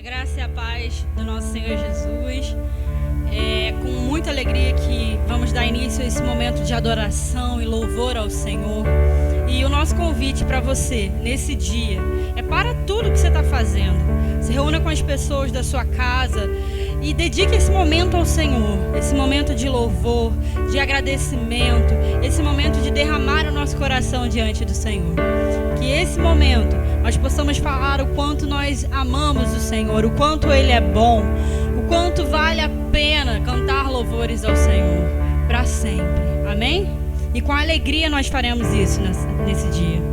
A graça e a paz do nosso Senhor Jesus. É com muita alegria que vamos dar início a esse momento de adoração e louvor ao Senhor. E o nosso convite para você, nesse dia, é para tudo que você está fazendo. Se reúna com as pessoas da sua casa e dedique esse momento ao Senhor. Esse momento de louvor, de agradecimento, esse momento de derramar o nosso coração diante do Senhor. Que esse momento nós possamos falar o quanto nós amamos o Senhor, o quanto Ele é bom, o quanto vale a pena cantar louvores ao Senhor para sempre. Amém? E com alegria nós faremos isso nesse dia.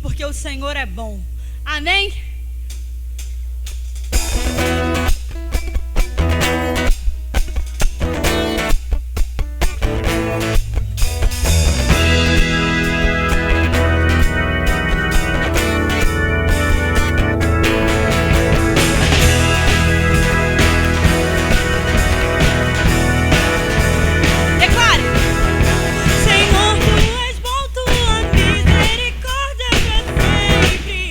Porque o Senhor é bom. Amém? Senhor, tu és bom, tua misericórdia é pra sempre.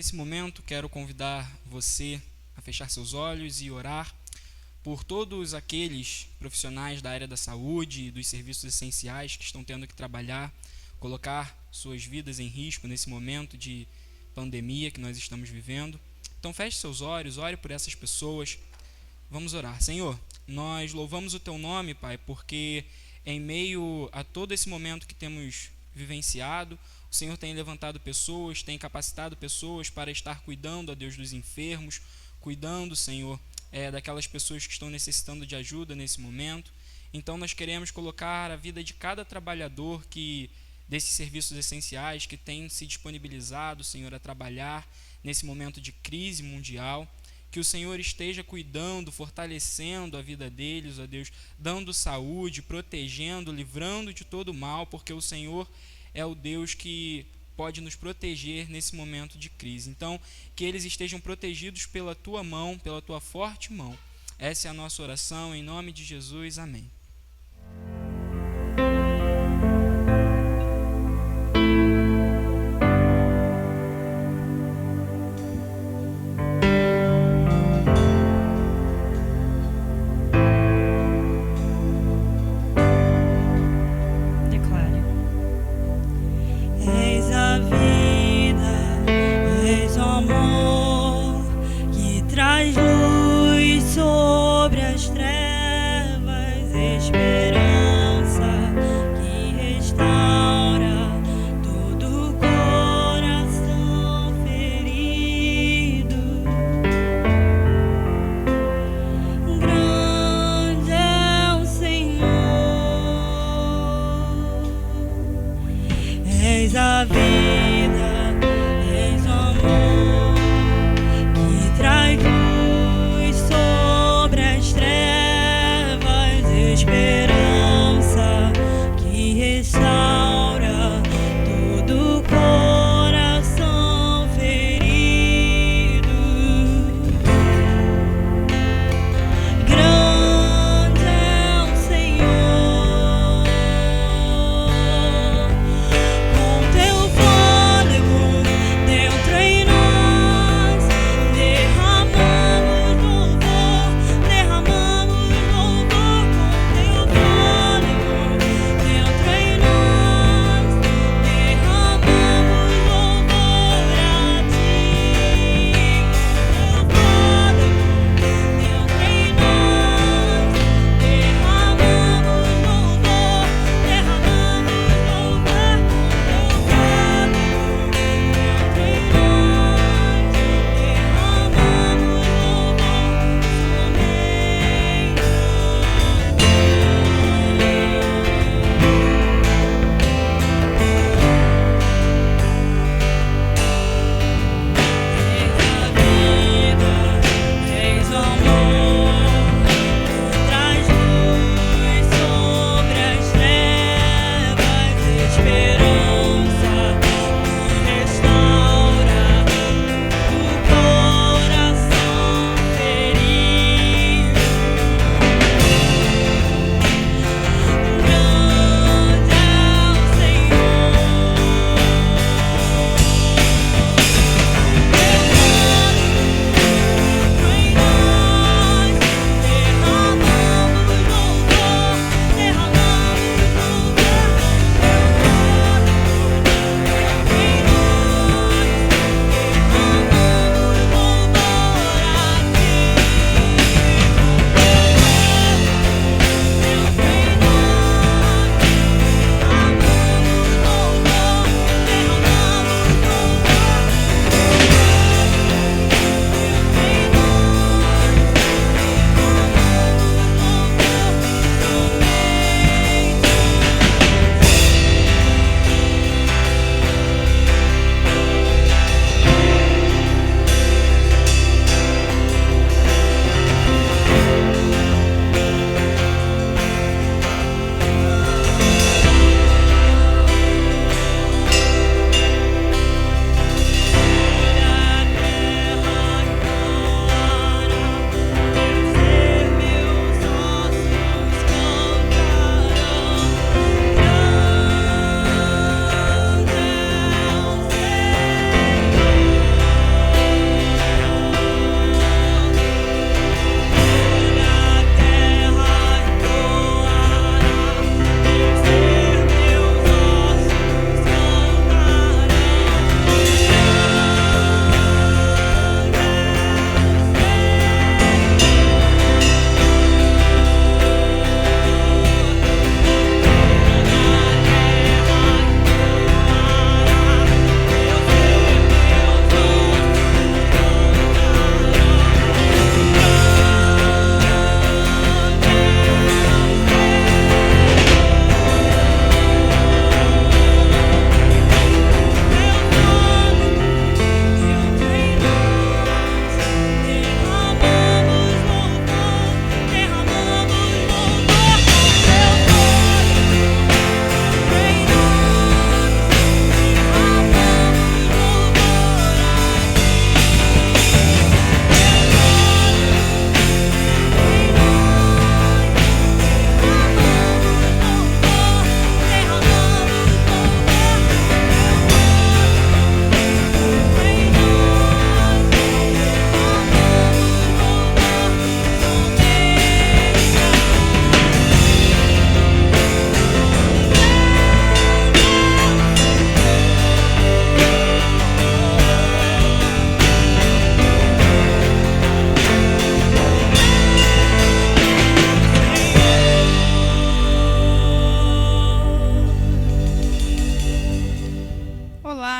nesse momento quero convidar você a fechar seus olhos e orar por todos aqueles profissionais da área da saúde e dos serviços essenciais que estão tendo que trabalhar, colocar suas vidas em risco nesse momento de pandemia que nós estamos vivendo. Então feche seus olhos, ore por essas pessoas. Vamos orar. Senhor, nós louvamos o Teu nome, Pai, porque em meio a todo esse momento que temos vivenciado, o Senhor tem levantado pessoas, tem capacitado pessoas para estar cuidando, ó Deus, dos enfermos, cuidando, Senhor, daquelas pessoas que estão necessitando de ajuda nesse momento. Então nós queremos colocar a vida de cada trabalhador desses serviços essenciais que tem se disponibilizado, Senhor, a trabalhar nesse momento de crise mundial, que o Senhor esteja cuidando, fortalecendo a vida deles, ó Deus, dando saúde, protegendo, livrando de todo mal, porque o Senhor é o Deus que pode nos proteger nesse momento de crise. Então, que eles estejam protegidos pela Tua mão, pela Tua forte mão. Essa é a nossa oração, em nome de Jesus, amém. Teu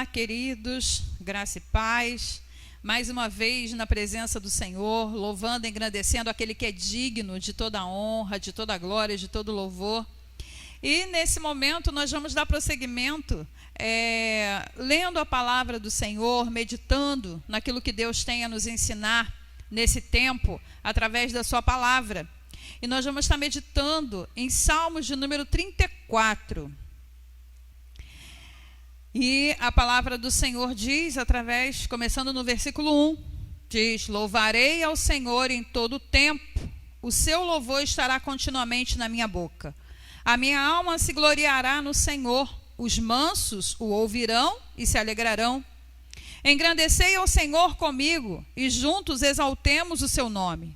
Olá, queridos, graça e paz. Mais uma vez na presença do Senhor, louvando e engrandecendo aquele que é digno de toda a honra, de toda a glória, de todo louvor. E nesse momento nós vamos dar prosseguimento, lendo a palavra do Senhor, meditando naquilo que Deus tem a nos ensinar nesse tempo, através da sua palavra. E nós vamos estar meditando em Salmos de número 34. E a palavra do Senhor diz, começando no versículo 1, diz: louvarei ao Senhor em todo o tempo, o seu louvor estará continuamente na minha boca. A minha alma se gloriará no Senhor, os mansos o ouvirão e se alegrarão. Engrandecei ao Senhor comigo, e juntos exaltemos o seu nome.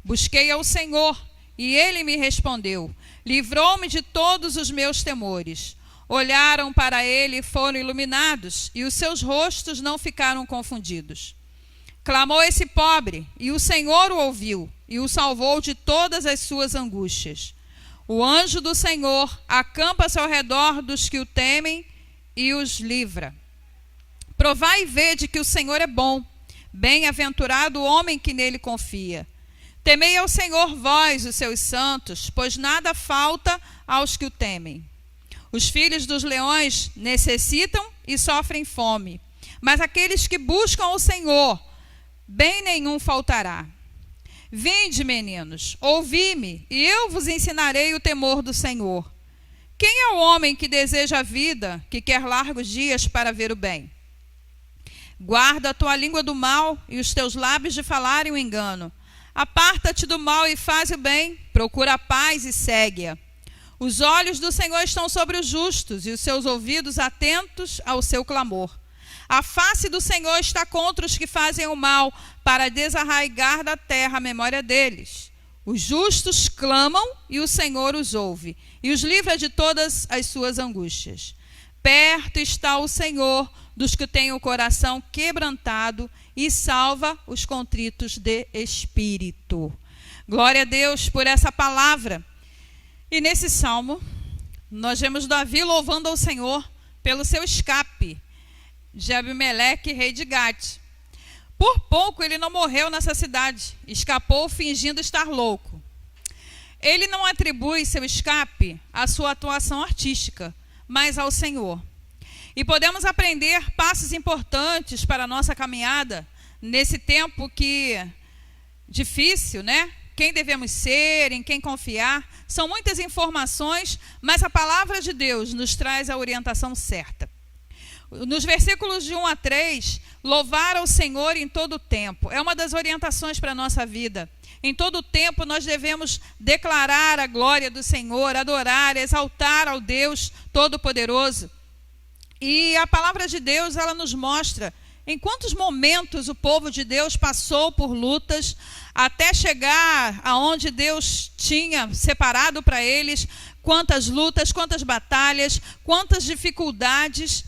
Busquei ao Senhor, e ele me respondeu, livrou-me de todos os meus temores. Olharam para ele e foram iluminados, e os seus rostos não ficaram confundidos. Clamou esse pobre, e o Senhor o ouviu, e o salvou de todas as suas angústias. O anjo do Senhor acampa-se ao redor dos que o temem e os livra. Provai e vede que o Senhor é bom, bem-aventurado o homem que nele confia. Temei ao Senhor vós, os seus santos, pois nada falta aos que o temem. Os filhos dos leões necessitam e sofrem fome, mas aqueles que buscam o Senhor, bem nenhum faltará. Vinde, meninos, ouvi-me, e eu vos ensinarei o temor do Senhor. Quem é o homem que deseja a vida, que quer largos dias para ver o bem? Guarda a tua língua do mal e os teus lábios de falarem o engano. Aparta-te do mal e faz o bem, procura a paz e segue-a. Os olhos do Senhor estão sobre os justos e os seus ouvidos atentos ao seu clamor. A face do Senhor está contra os que fazem o mal, para desarraigar da terra a memória deles. Os justos clamam e o Senhor os ouve, e os livra de todas as suas angústias. Perto está o Senhor dos que têm o coração quebrantado e salva os contritos de espírito. Glória a Deus por essa palavra. E nesse salmo, nós vemos Davi louvando ao Senhor pelo seu escape de Abimeleque, rei de Gate. Por pouco ele não morreu nessa cidade, escapou fingindo estar louco. Ele não atribui seu escape à sua atuação artística, mas ao Senhor. E podemos aprender passos importantes para a nossa caminhada nesse tempo difícil, né? Quem devemos ser, em quem confiar. São muitas informações, mas a palavra de Deus nos traz a orientação certa. Nos versículos de 1 a 3, louvar ao Senhor em todo o tempo. É uma das orientações para a nossa vida. Em todo o tempo nós devemos declarar a glória do Senhor, adorar, exaltar ao Deus Todo-Poderoso. E a palavra de Deus, ela nos mostra em quantos momentos o povo de Deus passou por lutas até chegar aonde Deus tinha separado para eles, quantas lutas, quantas batalhas, quantas dificuldades,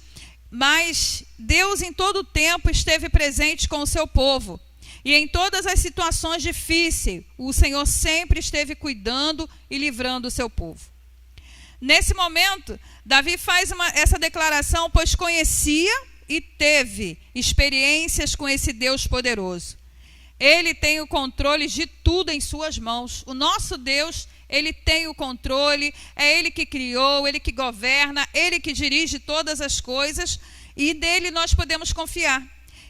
mas Deus em todo o tempo esteve presente com o seu povo. E em todas as situações difíceis, o Senhor sempre esteve cuidando e livrando o seu povo. Nesse momento, Davi faz essa declaração, pois conhecia e teve experiências com esse Deus poderoso. Ele tem o controle de tudo em suas mãos. O nosso Deus, ele tem o controle, é ele que criou, ele que governa, ele que dirige todas as coisas, e nele nós podemos confiar.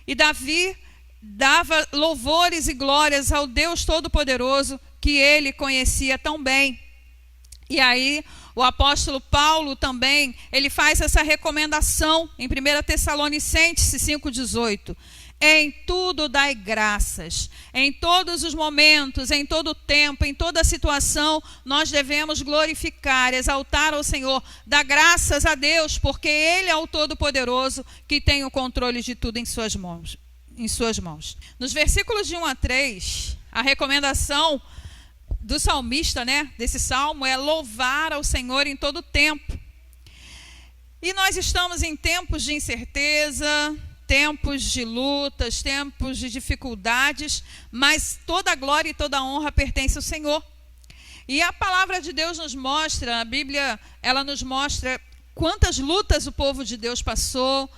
E Davi dava louvores e glórias ao Deus Todo-Poderoso que ele conhecia tão bem. E aí o apóstolo Paulo também, ele faz essa recomendação em 1 Tessalonicenses 5,18. Em tudo dai graças, em todos os momentos, em todo o tempo, em toda situação, nós devemos glorificar, exaltar ao Senhor, dar graças a Deus, porque Ele é o Todo-Poderoso que tem o controle de tudo em suas mãos. Nos versículos de 1 a 3, a recomendação do salmista, desse salmo, é louvar ao Senhor em todo o tempo. E nós estamos em tempos de incerteza, tempos de lutas, tempos de dificuldades, mas toda a glória e toda a honra pertence ao Senhor. E a palavra de Deus nos mostra, a Bíblia, ela nos mostra quantas lutas o povo de Deus passou,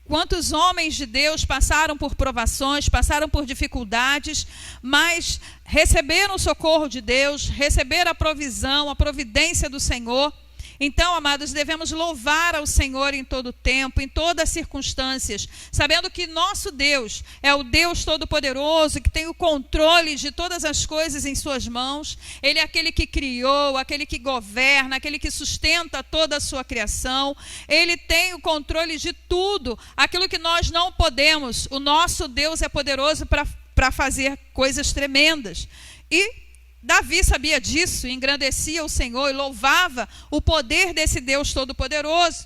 quantos homens de Deus passaram por provações, passaram por dificuldades, mas receberam o socorro de Deus, receberam a provisão, a providência do Senhor. Então, amados, devemos louvar ao Senhor em todo tempo, em todas as circunstâncias, sabendo que nosso Deus é o Deus Todo-Poderoso, que tem o controle de todas as coisas em suas mãos. Ele é aquele que criou, aquele que governa, aquele que sustenta toda a sua criação. Ele tem o controle de tudo, aquilo que nós não podemos. O nosso Deus é poderoso para fazer coisas tremendas. E Davi sabia disso, engrandecia o Senhor e louvava o poder desse Deus Todo-Poderoso.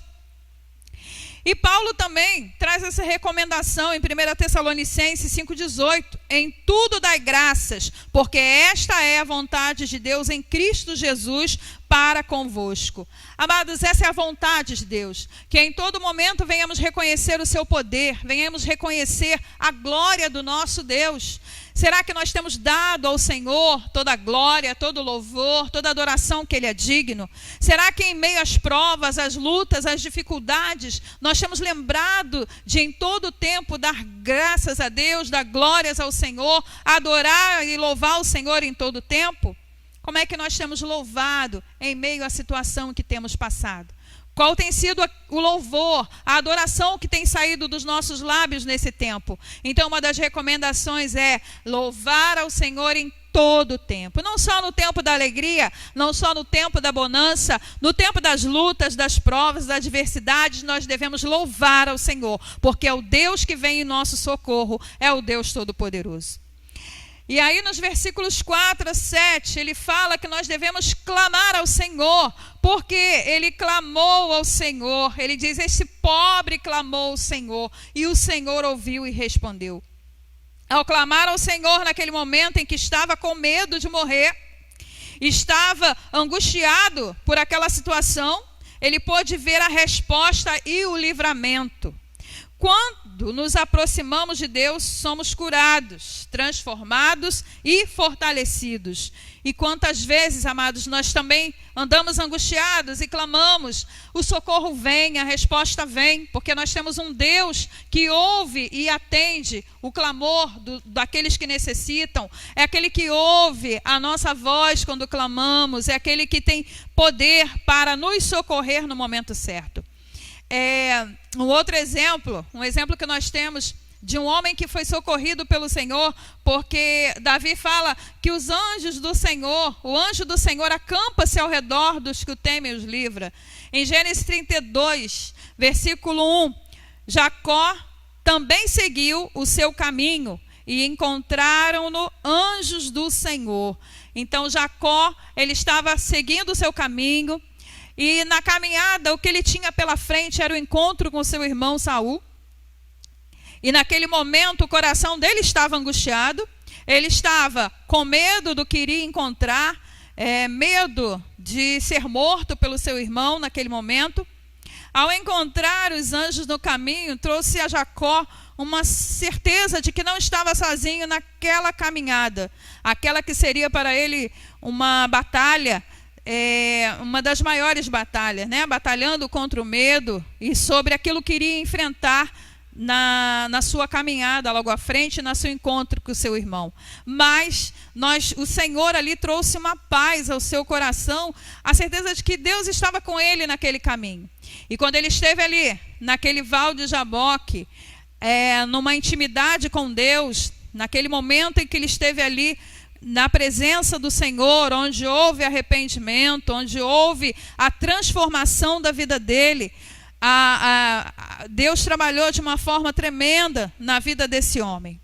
E Paulo também traz essa recomendação em 1 Tessalonicenses 5,18. Em tudo dai graças, porque esta é a vontade de Deus em Cristo Jesus para convosco. Amados, essa é a vontade de Deus, que em todo momento venhamos reconhecer o seu poder, venhamos reconhecer a glória do nosso Deus. Será que nós temos dado ao Senhor toda a glória, todo o louvor, toda a adoração que Ele é digno? Será que em meio às provas, às lutas, às dificuldades, nós temos lembrado de em todo o tempo dar graças a Deus, dar glórias ao Senhor, adorar e louvar o Senhor em todo o tempo? Como é que nós temos louvado em meio à situação que temos passado? Qual tem sido o louvor, a adoração que tem saído dos nossos lábios nesse tempo? Então, uma das recomendações é louvar ao Senhor em todo o tempo. Não só no tempo da alegria, não só no tempo da bonança, no tempo das lutas, das provas, das adversidades, nós devemos louvar ao Senhor, porque é o Deus que vem em nosso socorro, é o Deus Todo-Poderoso. E aí nos versículos 4 a 7, ele fala que nós devemos clamar ao Senhor, porque ele clamou ao Senhor. Ele diz, esse pobre clamou ao Senhor, e o Senhor ouviu e respondeu. Ao clamar ao Senhor naquele momento em que estava com medo de morrer, estava angustiado por aquela situação, ele pôde ver a resposta e o livramento. Quando nos aproximamos de Deus, somos curados, transformados e fortalecidos. E quantas vezes, amados, nós também andamos angustiados e clamamos, o socorro vem, a resposta vem, porque nós temos um Deus que ouve e atende o clamor daqueles que necessitam, é aquele que ouve a nossa voz quando clamamos, é aquele que tem poder para nos socorrer no momento certo. Um outro exemplo, um exemplo que nós temos de um homem que foi socorrido pelo Senhor, porque Davi fala que os anjos do Senhor, o anjo do Senhor acampa-se ao redor dos que o temem e os livra. Em Gênesis 32, versículo 1, Jacó também seguiu o seu caminho e encontraram-no anjos do Senhor. Então Jacó, ele estava seguindo o seu caminho, e na caminhada, o que ele tinha pela frente era o encontro com seu irmão Saul. E naquele momento, o coração dele estava angustiado. Ele estava com medo do que iria encontrar, medo de ser morto pelo seu irmão naquele momento. Ao encontrar os anjos no caminho, trouxe a Jacó uma certeza de que não estava sozinho naquela caminhada. Aquela que seria para ele uma batalha, uma das maiores batalhas, né? Batalhando contra o medo e sobre aquilo que iria enfrentar na sua caminhada logo à frente, no seu encontro com o seu irmão. Mas o Senhor ali trouxe uma paz ao seu coração, a certeza de que Deus estava com ele naquele caminho. E quando ele esteve ali, naquele val de Jaboque, numa intimidade com Deus, naquele momento em que ele esteve ali, na presença do Senhor, onde houve arrependimento, onde houve a transformação da vida dele, Deus trabalhou de uma forma tremenda na vida desse homem.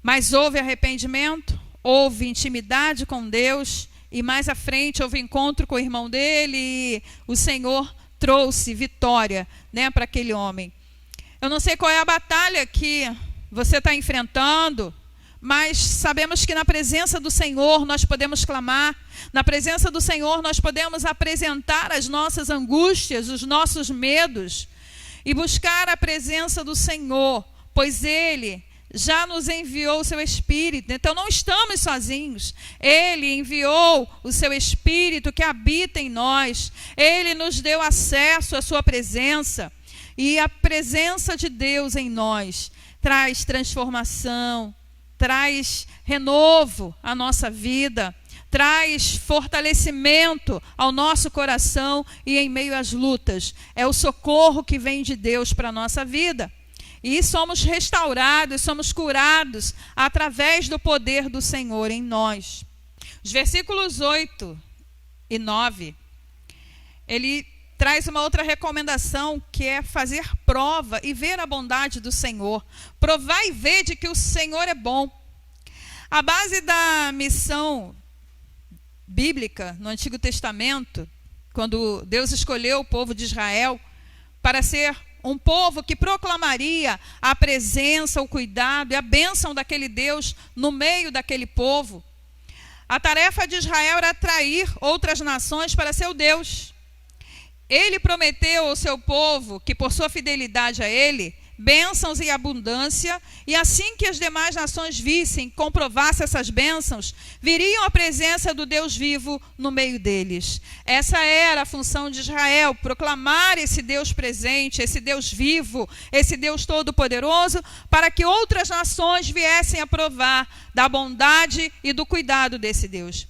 Mas houve arrependimento, houve intimidade com Deus, e mais à frente houve encontro com o irmão dele, e o Senhor trouxe vitória, né, para aquele homem. Eu não sei qual é a batalha que você está enfrentando, mas sabemos que na presença do Senhor nós podemos clamar, na presença do Senhor nós podemos apresentar as nossas angústias, os nossos medos, e buscar a presença do Senhor, pois Ele já nos enviou o seu Espírito. Então não estamos sozinhos. Ele enviou o seu Espírito que habita em nós. Ele nos deu acesso à sua presença. E a presença de Deus em nós traz transformação, traz renovo à nossa vida, traz fortalecimento ao nosso coração e em meio às lutas. É o socorro que vem de Deus para a nossa vida. E somos restaurados, somos curados através do poder do Senhor em nós. Os versículos 8 e 9, ele traz uma outra recomendação, que é fazer prova e ver a bondade do Senhor. Provar e ver de que o Senhor é bom. A base da missão bíblica no Antigo Testamento, quando Deus escolheu o povo de Israel para ser um povo que proclamaria a presença, o cuidado e a bênção daquele Deus no meio daquele povo. A tarefa de Israel era atrair outras nações para seu Deus. Ele prometeu ao seu povo que, por sua fidelidade a ele, bênçãos e abundância, e assim que as demais nações vissem, comprovassem essas bênçãos, viriam a presença do Deus vivo no meio deles. Essa era a função de Israel, proclamar esse Deus presente, esse Deus vivo, esse Deus todo-poderoso, para que outras nações viessem a provar da bondade e do cuidado desse Deus.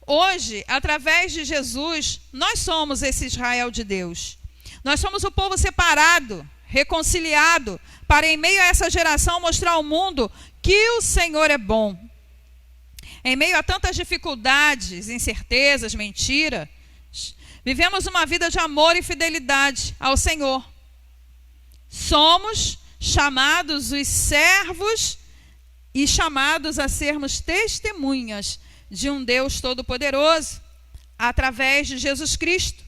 Hoje, através de Jesus, nós somos esse Israel de Deus. Nós somos o povo separado, reconciliado, para em meio a essa geração mostrar ao mundo que o Senhor é bom. Em meio a tantas dificuldades, incertezas, mentiras, vivemos uma vida de amor e fidelidade ao Senhor. Somos chamados os servos e chamados a sermos testemunhas de um Deus todo-poderoso, através de Jesus Cristo.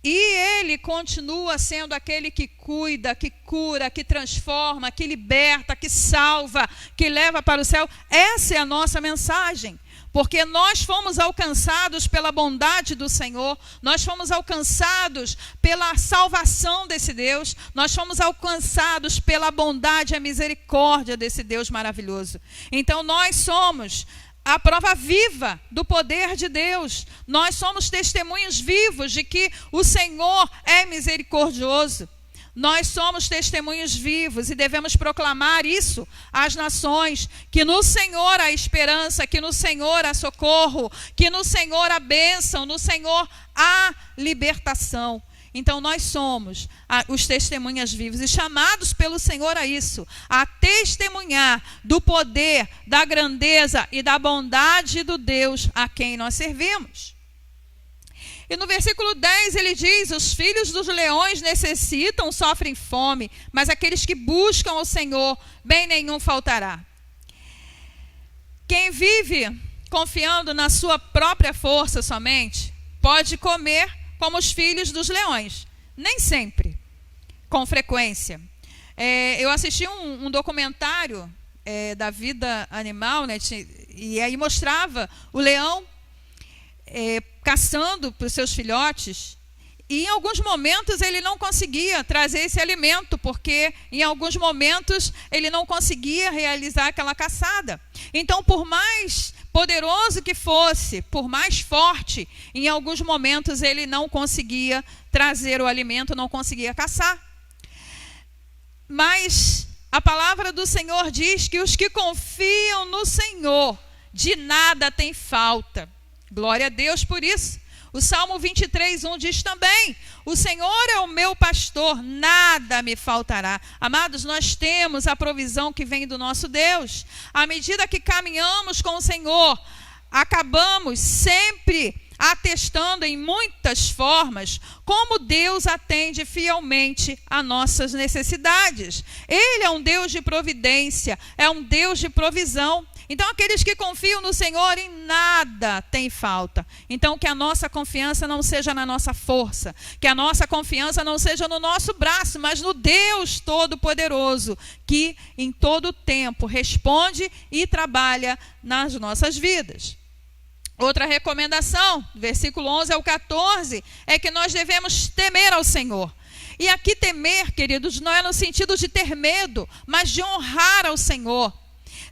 E Ele continua sendo aquele que cuida, que cura, que transforma, que liberta, que salva, que leva para o céu. Essa é a nossa mensagem, porque nós fomos alcançados pela bondade do Senhor, nós fomos alcançados pela salvação desse Deus, nós fomos alcançados pela bondade e a misericórdia desse Deus maravilhoso. Então nós somos a prova viva do poder de Deus. Nós somos testemunhos vivos de que o Senhor é misericordioso. Nós somos testemunhos vivos e devemos proclamar isso às nações, que no Senhor há esperança, que no Senhor há socorro, que no Senhor há bênção, no Senhor há libertação. Então nós somos os testemunhas vivos e chamados pelo Senhor a isso, a testemunhar do poder, da grandeza e da bondade do Deus a quem nós servimos. E no versículo 10 ele diz: os filhos dos leões necessitam, sofrem fome, mas aqueles que buscam o Senhor, bem nenhum faltará. Quem vive confiando na sua própria força somente, pode comer como os filhos dos leões. Nem sempre, com frequência. Eu assisti um documentário da vida animal, né, e aí mostrava o leão caçando para os seus filhotes, e em alguns momentos ele não conseguia trazer esse alimento, porque em alguns momentos ele não conseguia realizar aquela caçada. Então, por mais poderoso que fosse, por mais forte, em alguns momentos ele não conseguia trazer o alimento, não conseguia caçar. Mas a palavra do Senhor diz que os que confiam no Senhor de nada têm falta. Glória a Deus por isso. O Salmo 23:1 diz também: o Senhor é o meu pastor, nada me faltará. Amados, nós temos a provisão que vem do nosso Deus. À medida que caminhamos com o Senhor, acabamos sempre atestando em muitas formas como Deus atende fielmente a nossas necessidades. Ele é um Deus de providência, é um Deus de provisão. Então, aqueles que confiam no Senhor em nada têm falta. Então, que a nossa confiança não seja na nossa força, que a nossa confiança não seja no nosso braço, mas no Deus Todo-Poderoso, que em todo tempo responde e trabalha nas nossas vidas. Outra recomendação, versículo 11 ao 14, é que nós devemos temer ao Senhor. E aqui temer, queridos, não é no sentido de ter medo, mas de honrar ao Senhor.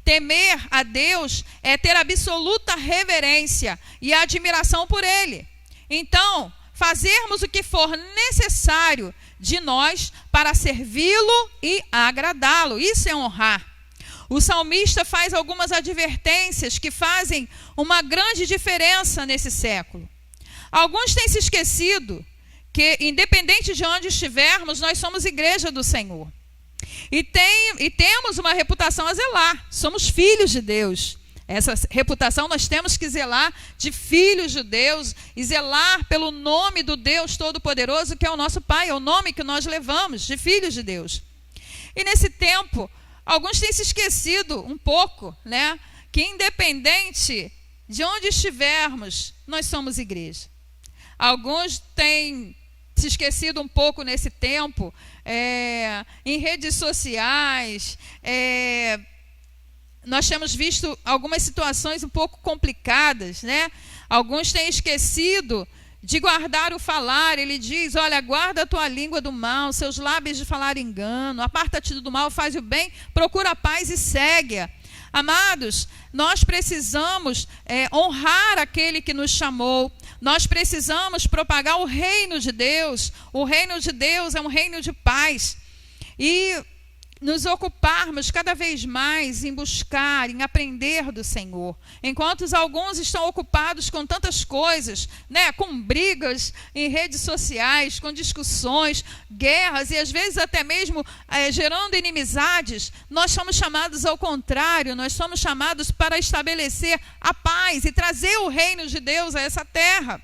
Temer a Deus é ter absoluta reverência e admiração por Ele. Então, fazermos o que for necessário de nós para servi-lo e agradá-lo. Isso é honrar. O salmista faz algumas advertências que fazem uma grande diferença nesse século. Alguns têm se esquecido que, independente de onde estivermos, nós somos igreja do Senhor. E temos uma reputação a zelar. Somos filhos de Deus. Essa reputação nós temos que zelar de filhos de Deus e zelar pelo nome do Deus Todo-Poderoso, que é o nosso Pai, é o nome que nós levamos, de filhos de Deus. E nesse tempo, alguns têm se esquecido um pouco, né, que independente de onde estivermos, nós somos igreja. Alguns têm se esquecido um pouco nesse tempo, em redes sociais, nós temos visto algumas situações um pouco complicadas, né? Alguns têm esquecido de guardar o falar. Ele diz, olha, guarda a tua língua do mal, seus lábios de falar engano, aparta-te do mal, faz o bem, procura a paz e segue-a. Amados, nós precisamos honrar aquele que nos chamou. Nós precisamos propagar o reino de Deus. O reino de Deus é um reino de paz. E nos ocuparmos cada vez mais em buscar, em aprender do Senhor. Enquanto alguns estão ocupados com tantas coisas, né, com brigas em redes sociais, com discussões, guerras e às vezes até mesmo gerando inimizades, nós somos chamados ao contrário, nós somos chamados para estabelecer a paz e trazer o reino de Deus a essa terra.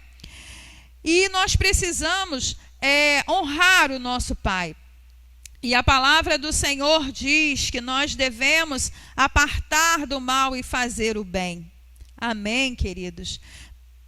E nós precisamos honrar o nosso Pai. E a palavra do Senhor diz que nós devemos apartar do mal e fazer o bem. Amém, queridos?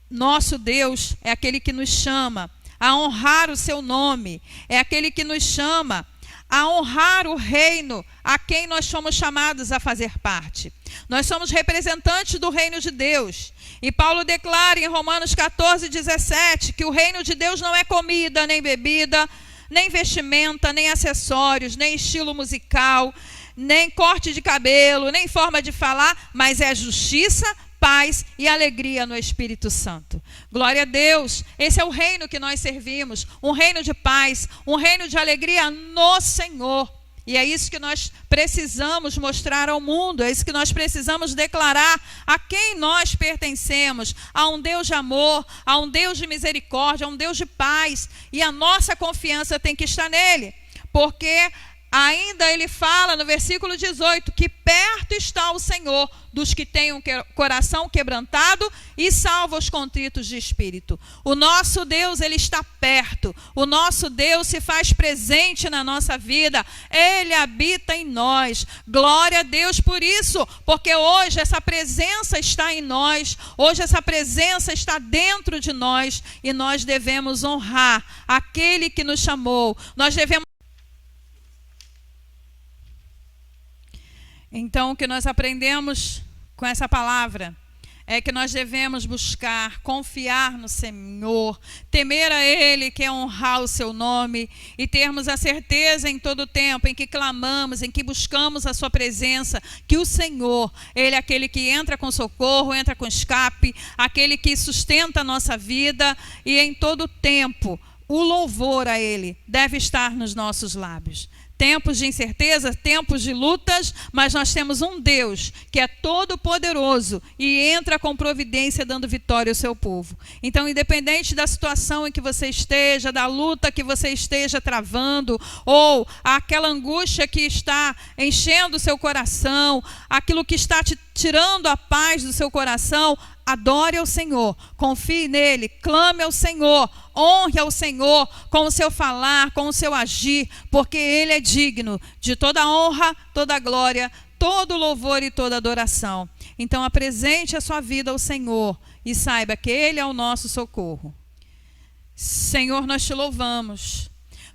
Nosso Deus é aquele que nos chama a honrar o seu nome. É aquele que nos chama a honrar o reino a quem nós somos chamados a fazer parte. Nós somos representantes do reino de Deus. E Paulo declara em Romanos 14:17 que o reino de Deus não é comida nem bebida, nem vestimenta, nem acessórios, nem estilo musical, nem corte de cabelo, nem forma de falar, mas é justiça, paz e alegria no Espírito Santo. Glória a Deus, esse é o reino que nós servimos, um reino de paz, um reino de alegria no Senhor. E é isso que nós precisamos mostrar ao mundo, é isso que nós precisamos declarar a quem nós pertencemos, a um Deus de amor, a um Deus de misericórdia, a um Deus de paz. E a nossa confiança tem que estar nele, porque ainda ele fala no versículo 18 que perto está o Senhor dos que têm um coração quebrantado e salva os contritos de espírito. O nosso Deus, ele está perto. O nosso Deus se faz presente na nossa vida. Ele habita em nós. Glória a Deus por isso, porque hoje essa presença está em nós. Hoje essa presença está dentro de nós e nós devemos honrar aquele que nos chamou. Nós devemos. Então, o que nós aprendemos com essa palavra é que nós devemos buscar, confiar no Senhor, temer a Ele, que é honrar o seu nome, e termos a certeza em todo o tempo em que clamamos, em que buscamos a sua presença, que o Senhor, Ele é aquele que entra com socorro, entra com escape, aquele que sustenta a nossa vida, e em todo o tempo o louvor a Ele deve estar nos nossos lábios. Tempos de incerteza, tempos de lutas, mas nós temos um Deus que é todo poderoso e entra com providência dando vitória ao seu povo. Então, independente da situação em que você esteja, da luta que você esteja travando, ou aquela angústia que está enchendo o seu coração, aquilo que está te tirando a paz do seu coração, adore ao Senhor, confie nele, clame ao Senhor, honre ao Senhor com o seu falar, com o seu agir, porque Ele é digno de toda honra, toda glória, todo louvor e toda adoração. Então apresente a sua vida ao Senhor e saiba que Ele é o nosso socorro. Senhor, nós te louvamos,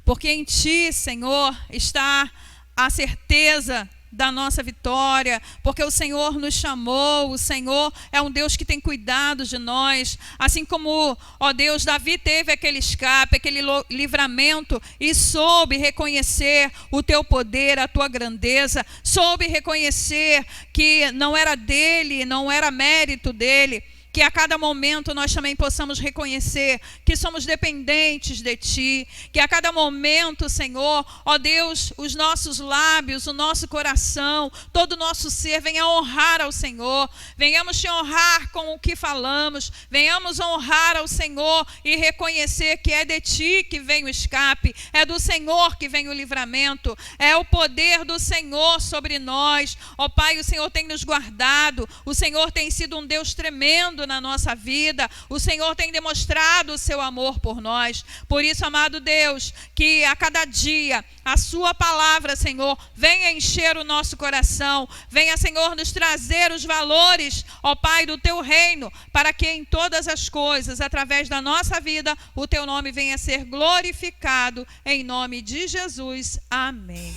porque em Ti, Senhor, está a certeza da nossa vitória, porque o Senhor nos chamou, o Senhor é um Deus que tem cuidado de nós, assim como, ó Deus, Davi teve aquele escape, aquele livramento e soube reconhecer o teu poder, a tua grandeza, soube reconhecer que não era dele, não era mérito dele. Que a cada momento nós também possamos reconhecer que somos dependentes de Ti. Que a cada momento, Senhor, ó Deus, os nossos lábios, o nosso coração, todo o nosso ser venha honrar ao Senhor. Venhamos Te honrar com o que falamos. Venhamos honrar ao Senhor e reconhecer que é de Ti que vem o escape. É do Senhor que vem o livramento. É o poder do Senhor sobre nós. Ó Pai, o Senhor tem nos guardado. O Senhor tem sido um Deus tremendo na nossa vida, o Senhor tem demonstrado o seu amor por nós. Por isso, amado Deus, que a cada dia a sua palavra, Senhor, venha encher o nosso coração, venha, Senhor, nos trazer os valores, ó Pai, do teu reino, para que em todas as coisas, através da nossa vida, o teu nome venha a ser glorificado, em nome de Jesus. Amém.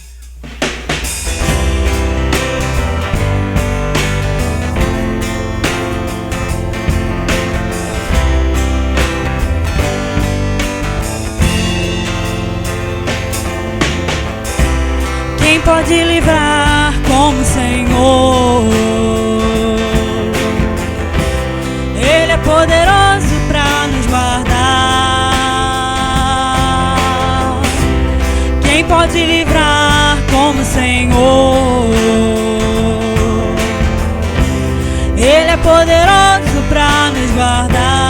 Quem pode livrar como o Senhor? Ele é poderoso para nos guardar. Quem pode livrar como o Senhor? Ele é poderoso para nos guardar.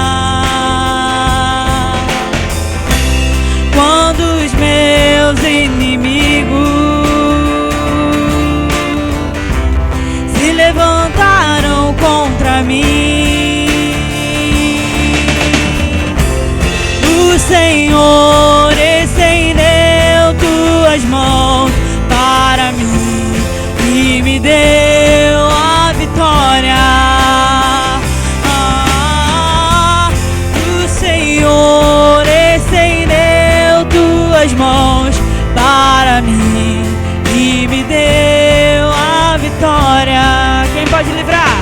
Quando os meus inimigos levantaram contra mim, o Senhor estendeu tuas mãos para mim e me deu a vitória. O Senhor estendeu tuas mãos para mim e me deu a vitória. Quem pode livrar?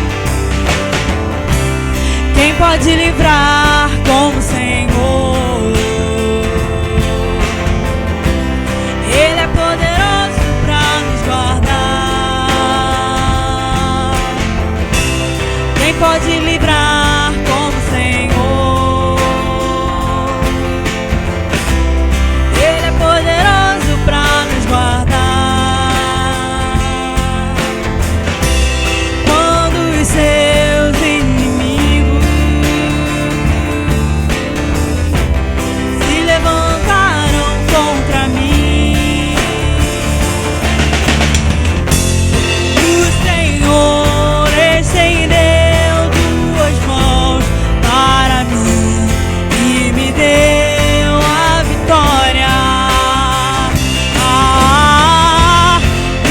Quem pode livrar como o Senhor? Ele é poderoso para nos guardar. Quem pode livrar como o Senhor? Ele é poderoso para nos guardar. Seus inimigos se levantaram contra mim, o Senhor estendeu tuas mãos para mim e me deu a vitória.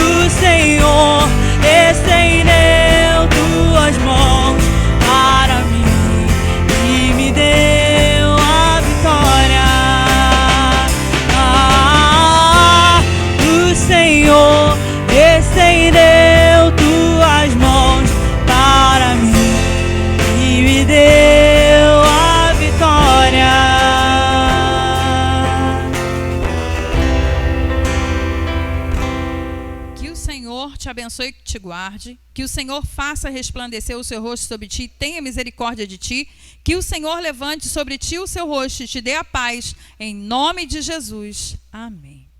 O Senhor estendeu tuas mãos para mim e me deu a vitória. O Senhor estendeu tuas mãos para mim e me deu a vitória. Que o Senhor te abençoe e te guarde. Que o Senhor faça resplandecer o seu rosto sobre ti, tenha misericórdia de ti. Que o Senhor levante sobre ti o seu rosto e te dê a paz. Em nome de Jesus. Amém.